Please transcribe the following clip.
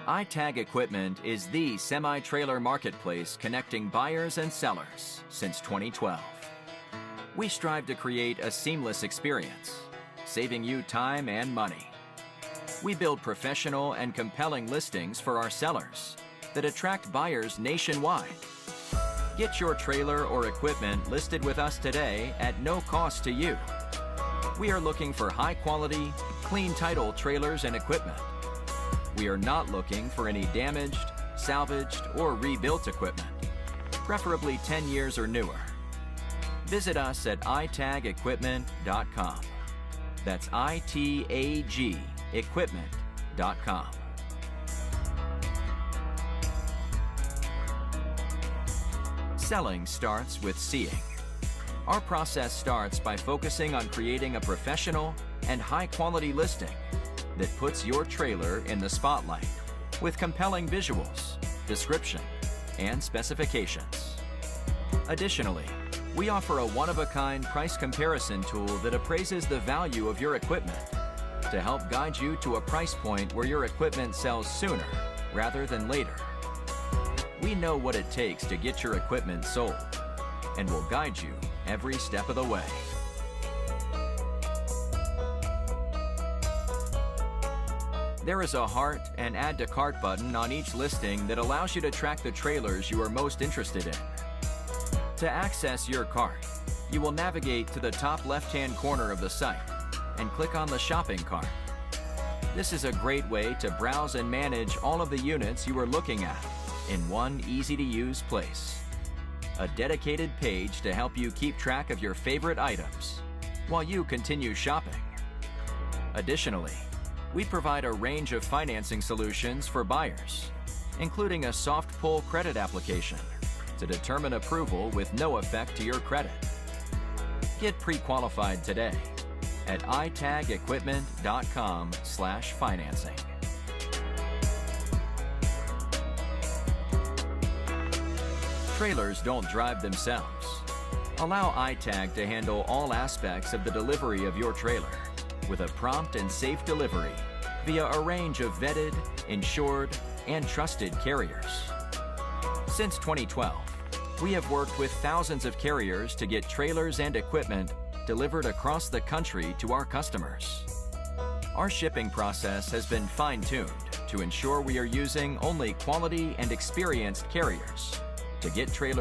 iTag Equipment is the semi-trailer marketplace connecting buyers and sellers since 2012. We strive to create a seamless experience, saving you time and money. We build professional and compelling listings for our sellers that attract buyers nationwide. Get your trailer or equipment listed with us today at no cost to you. We are looking for high-quality, clean title trailers and equipment. We are not looking for any damaged, salvaged, or rebuilt equipment, preferably 10 years or newer. Visit us at itagequipment.com. That's ITAG equipment.com. Selling starts with seeing. Our process starts by focusing on creating a professional and high-quality listing that puts your trailer in the spotlight with compelling visuals, description, and specifications. Additionally, we offer a one-of-a-kind price comparison tool that appraises the value of your equipment to help guide you to a price point where your equipment sells sooner rather than later. We know what it takes to get your equipment sold and will guide you every step of the way. There is a heart and add to cart button on each listing that allows you to track the trailers you are most interested in. To access your cart, you will navigate to the top left-hand corner of the site and click on the shopping cart. This is a great way to browse and manage all of the units you are looking at in one easy-to-use place. A dedicated page to help you keep track of your favorite items while you continue shopping. Additionally, we provide a range of financing solutions for buyers, including a soft pull credit application to determine approval with no effect to your credit. Get pre-qualified today at itagequipment.com/financing. Trailers don't drive themselves. Allow iTag to handle all aspects of the delivery of your trailer with a prompt and safe delivery via a range of vetted, insured, and trusted carriers. Since 2012, we have worked with thousands of carriers to get trailers and equipment delivered across the country to our customers. Our shipping process has been fine-tuned to ensure we are using only quality and experienced carriers to get trailers